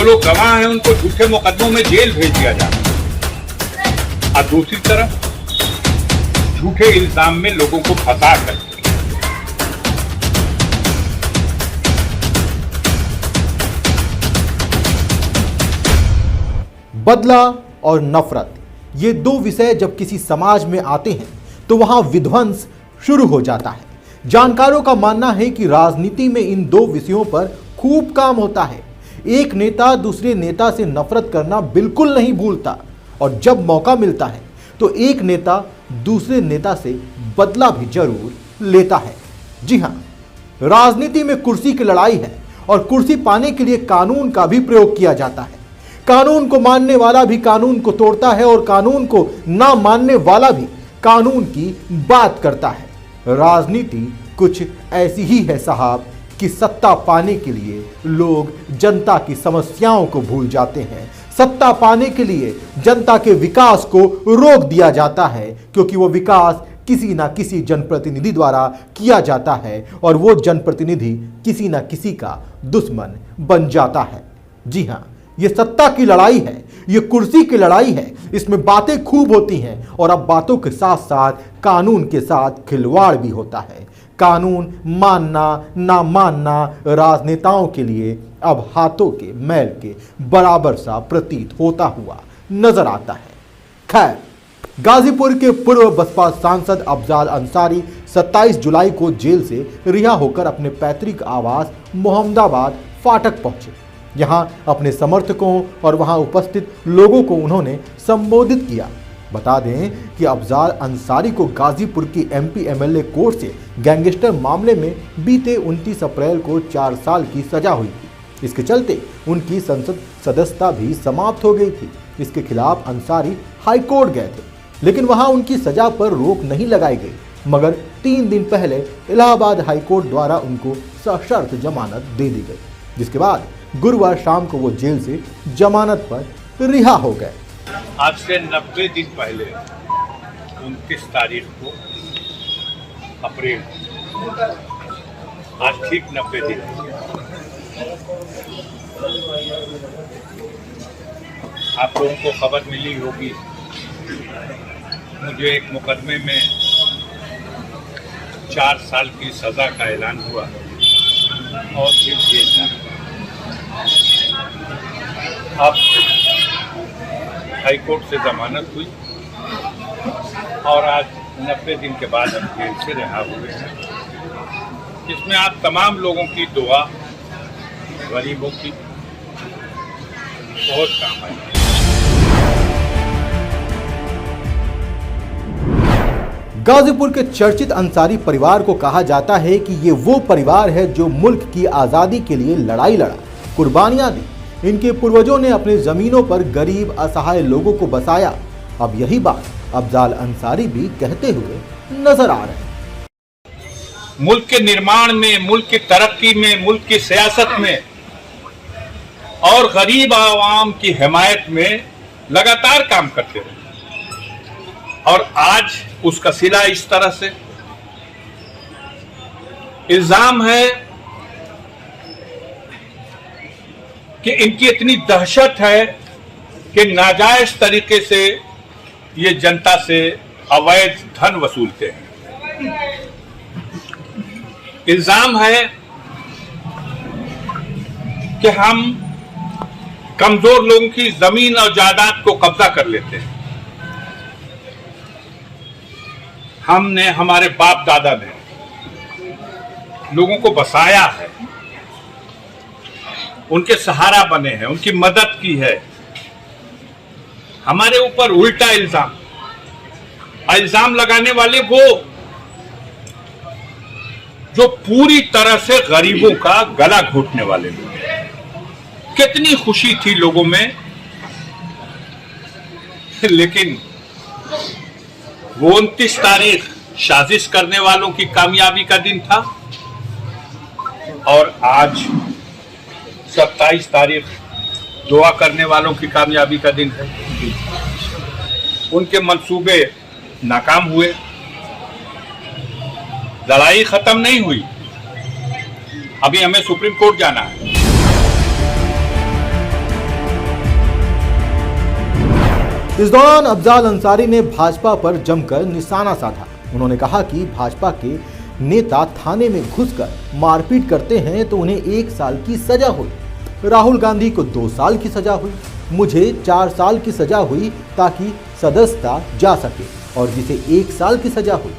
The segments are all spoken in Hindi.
लोग गवाह हैं उनको झूठे मुकदमों में जेल भेज दिया जाता है और दूसरी तरफ झूठे इल्जाम में लोगों को फंसा कर बदला और नफरत, ये दो विषय जब किसी समाज में आते हैं तो वहां विध्वंस शुरू हो जाता है। जानकारों का मानना है कि राजनीति में इन दो विषयों पर खूब काम होता है। एक नेता दूसरे नेता से नफरत करना बिल्कुल नहीं भूलता और जब मौका मिलता है तो एक नेता दूसरे नेता से बदला भी जरूर लेता है। जी हाँ, राजनीति में कुर्सी की लड़ाई है और कुर्सी पाने के लिए कानून का भी प्रयोग किया जाता है। कानून को मानने वाला भी कानून को तोड़ता है और कानून को ना मानने वाला भी कानून की बात करता है। राजनीति कुछ ऐसी ही है साहब कि सत्ता पाने के लिए लोग जनता की समस्याओं को भूल जाते हैं। सत्ता पाने के लिए जनता के विकास को रोक दिया जाता है क्योंकि वो विकास किसी ना किसी जनप्रतिनिधि द्वारा किया जाता है और वो जनप्रतिनिधि किसी ना किसी का दुश्मन बन जाता है। जी हाँ, ये सत्ता की लड़ाई है, ये कुर्सी की लड़ाई है। इसमें बातें खूब होती हैं और अब बातों के साथ साथ कानून के साथ खिलवाड़ भी होता है। कानून मानना ना मानना राजनेताओं के लिए अब हाथों के मैल के बराबर सा प्रतीत होता हुआ नजर आता है। खैर, गाजीपुर के पूर्व बसपा सांसद अफजाल अंसारी 27 जुलाई को जेल से रिहा होकर अपने पैतृक आवास मोहम्मदाबाद फाटक पहुंचे। यहां अपने समर्थकों और वहां उपस्थित लोगों को उन्होंने संबोधित किया। बता दें कि अफजाल अंसारी को गाजीपुर की एमपी एमएलए कोर्ट से गैंगस्टर मामले में बीते 29 अप्रैल को 4 साल की सजा हुई थी। इसके चलते उनकी संसद सदस्यता भी समाप्त हो गई थी। इसके खिलाफ अंसारी हाईकोर्ट गए थे, लेकिन वहां उनकी सजा पर रोक नहीं लगाई गई, मगर 3 दिन पहले इलाहाबाद हाईकोर्ट द्वारा उनको सशर्त जमानत दे दी गई, जिसके बाद गुरुवार शाम को वो जेल से जमानत पर रिहा हो गए। आज से 90 दिन पहले 29 तारीख को अप्रैल, आज ठीक 90 दिन आप लोगों को खबर मिली होगी, मुझे एक मुकदमे में 4 साल की सजा का ऐलान हुआ और फिर जेल जाना। अब हाईकोर्ट से जमानत हुई और आज 90 दिन के बाद हम जेल से रिहा हुए हैं। इसमें आप तमाम लोगों की दुआ, गरीबों की बहुत काम आई। गाजीपुर के चर्चित अंसारी परिवार को कहा जाता है कि ये वो परिवार है जो मुल्क की आज़ादी के लिए लड़ाई लड़ा, कुर्बानियां दी। इनके पूर्वजों ने अपनी जमीनों पर गरीब असहाय लोगों को बसाया। अब यही बात अफजाल अंसारी भी कहते हुए नजर आ रहे हैं। मुल्क के निर्माण में, मुल्क की तरक्की में, मुल्क की सियासत में और गरीब आवाम की हिमायत में लगातार काम करते रहे और आज उसका सिला इस तरह से इल्जाम है कि इनकी इतनी दहशत है कि नाजायज तरीके से ये जनता से अवैध धन वसूलते हैं। इल्जाम है कि हम कमजोर लोगों की जमीन और जायदाद को कब्जा कर लेते हैं। हमने, हमारे बाप दादा ने लोगों को बसाया है, उनके सहारा बने हैं, उनकी मदद की है। हमारे ऊपर उल्टा इल्जाम लगाने वाले वो जो पूरी तरह से गरीबों का गला घोटने वाले लोग। कितनी खुशी थी लोगों में, लेकिन वो 29 तारीख साजिश करने वालों की कामयाबी का दिन था और आज 27 तारीख दुआ करने वालों की कामयाबी का दिन है। उनके मंसूबे नाकाम हुए, लड़ाई खत्म नहीं हुई, अभी हमें सुप्रीम कोर्ट जाना है। इस दौरान अफजाल अंसारी ने भाजपा पर जमकर निशाना साधा। उन्होंने कहा कि भाजपा के नेता थाने में घुसकर मारपीट करते हैं तो उन्हें 1 साल की सजा हुई, राहुल गांधी को 2 साल की सजा हुई, मुझे 4 साल की सजा हुई ताकि सदस्यता जा सके, और जिसे 1 साल की सजा हुई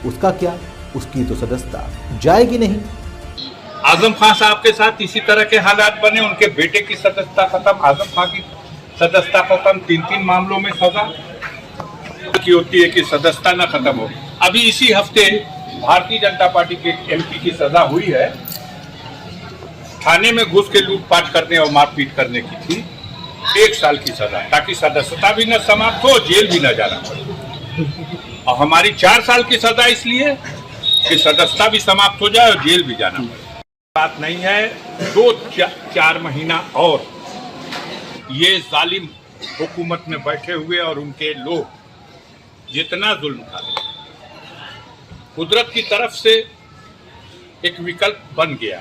उसका क्या, उसकी तो सदस्यता जाएगी नहीं। आजम खान साहब के साथ इसी तरह के हालात बने, उनके बेटे की सदस्यता खत्म, आजम खान की सदस्यता खत्म, 3 मामलों में सजा की होती है कि सदस्यता न खत्म हो। अभी इसी हफ्ते भारतीय जनता पार्टी के एमपी की सजा हुई है, थाने में घुस के लूटपाट करने और मारपीट करने की थी, 1 साल की सजा, ताकि सदस्यता भी न समाप्त हो, जेल भी न जाना पड़े। और हमारी 4 साल की सजा इसलिए कि सदस्यता भी समाप्त हो जाए और जेल भी जाना पड़े। बात नहीं है, 2-4 महीना और ये जालिम हुकूमत में बैठे हुए और उनके लोग जितना जुल्म उठाते, कुदरत की तरफ से एक विकल्प बन गया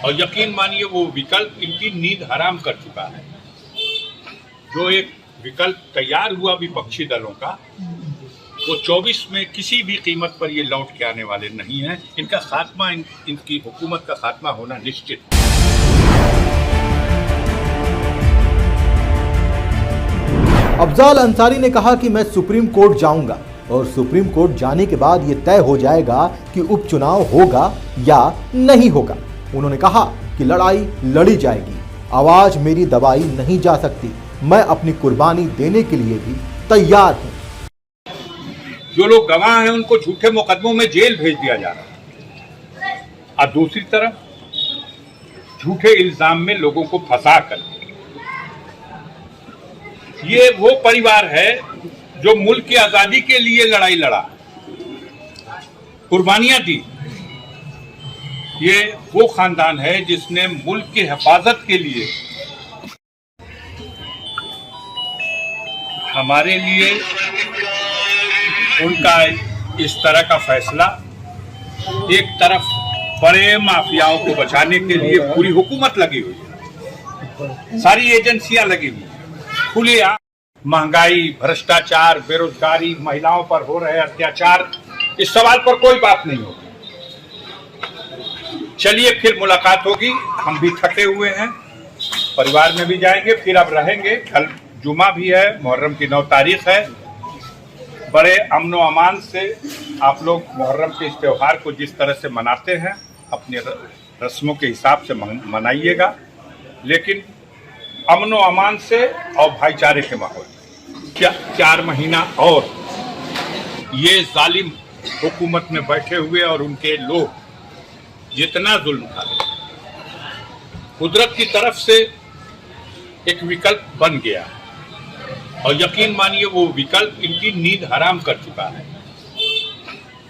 और यकीन मानिए वो विकल्प इनकी नींद हराम कर चुका है। जो एक विकल्प तैयार हुआ विपक्षी दलों का, वो 24 में किसी भी कीमत पर ये लौट के आने वाले नहीं हैं। इनका खात्मा, इनकी हुकूमत का खात्मा होना निश्चित। अफजाल अंसारी ने कहा कि मैं सुप्रीम कोर्ट जाऊंगा और सुप्रीम कोर्ट जाने के बाद ये तय हो जाएगा कि उपचुनाव होगा या नहीं होगा। उन्होंने कहा कि लड़ाई लड़ी जाएगी, आवाज मेरी दबाई नहीं जा सकती, मैं अपनी कुर्बानी देने के लिए भी तैयार हूं। जो लोग गवाह हैं उनको झूठे मुकदमों में जेल भेज दिया जा रहा है और दूसरी तरफ झूठे इल्जाम में लोगों को फंसा कर, ये वो परिवार है जो मुल्क की आजादी के लिए लड़ाई लड़ा, कुर्बानियां दी। ये वो खानदान है जिसने मुल्क की हिफाजत के लिए, हमारे लिए उनका इस तरह का फैसला, एक तरफ बड़े माफियाओं को बचाने के लिए पूरी हुकूमत लगी हुई है, सारी एजेंसियां लगी हुई है, खुली महंगाई, भ्रष्टाचार, बेरोजगारी, महिलाओं पर हो रहे अत्याचार, इस सवाल पर कोई बात नहीं होगी। चलिए फिर मुलाकात होगी, हम भी थके हुए हैं, परिवार में भी जाएंगे, फिर अब रहेंगे। कल जुमा भी है, मुहर्रम की 9 तारीख है। बड़े अमन व अमान से आप लोग मुहर्रम के इस त्यौहार को जिस तरह से मनाते हैं अपने रस्मों के हिसाब से मनाइएगा, लेकिन अमन व अमान से और भाईचारे के माहौल। 4 महीना और ये जालिम हुकूमत में बैठे हुए और उनके लोग जितना जुल्म उठाते, कुदरत की तरफ से एक विकल्प बन गया और यकीन मानिए वो विकल्प इनकी नींद हराम कर चुका है।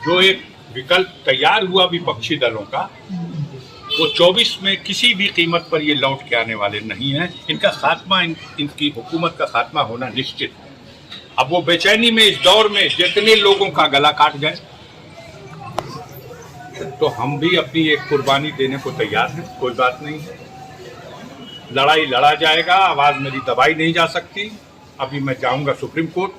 जो एक विकल्प तैयार हुआ विपक्षी दलों का, वो 24 में किसी भी कीमत पर ये लौट के आने वाले नहीं हैं। इनका खात्मा, इनकी हुकूमत का खात्मा होना निश्चित है। अब वो बेचैनी में, इस दौर में जितने लोगों का गला काट गए, तो हम भी अपनी एक कुर्बानी देने को तैयार हैं, कोई बात नहीं है। लड़ाई लड़ा जाएगा, आवाज मेरी दबाई नहीं जा सकती। अभी मैं जाऊंगा सुप्रीम कोर्ट।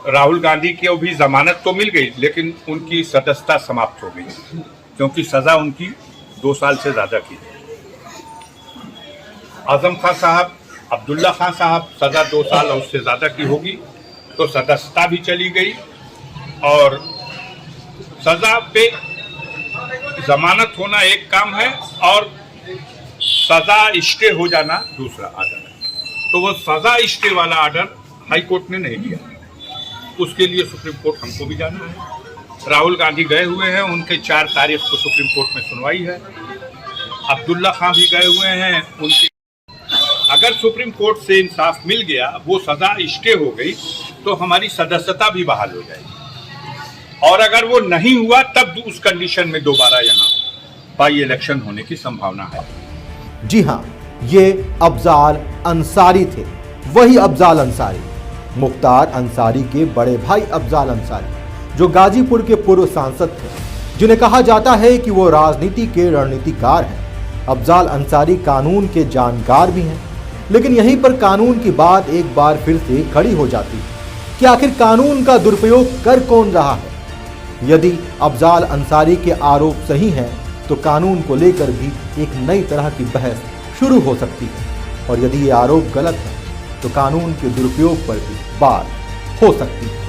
राहुल गांधी की भी जमानत तो मिल गई, लेकिन उनकी सदस्यता समाप्त हो गई क्योंकि सजा उनकी 2 साल से ज्यादा की। आजम खान साहब, अब्दुल्ला खान साहब, सजा 2 साल और उससे ज्यादा की होगी, तो सदस्यता भी चली गई और सजा पे जमानत होना एक काम है और सजा स्टे हो जाना दूसरा आर्डर है। तो वो सजा स्टे वाला आर्डर हाई कोर्ट ने नहीं दिया, उसके लिए सुप्रीम कोर्ट हमको भी जाना है। राहुल गांधी गए हुए हैं, उनके 4 तारीख को सुप्रीम कोर्ट में सुनवाई है। अब्दुल्ला खान भी गए हुए हैं, उनके अगर सुप्रीम कोर्ट से इंसाफ मिल गया, वो सजा स्टे हो गई, तो हमारी सदस्यता भी बहाल हो जाएगी। और अगर वो नहीं हुआ, तब उस कंडीशन में दोबारा यहाँ बाई इलेक्शन होने की संभावना है। जी हाँ, ये अफजाल अंसारी थे, वही अफजाल अंसारी, मुख्तार अंसारी के बड़े भाई अफजाल अंसारी, जो गाजीपुर के पूर्व सांसद थे, जिन्हें कहा जाता है कि वो राजनीति के रणनीतिकार हैं। अफजाल अंसारी कानून के जानकार भी हैं। लेकिन यहीं पर कानून की बात एक बार फिर से खड़ी हो जाती है कि आखिर कानून का दुरुपयोग कर कौन रहा है। यदि अफजाल अंसारी के आरोप सही हैं तो कानून को लेकर भी एक नई तरह की बहस शुरू हो सकती है, और यदि ये आरोप गलत है तो कानून के दुरुपयोग पर भी बात हो सकती है।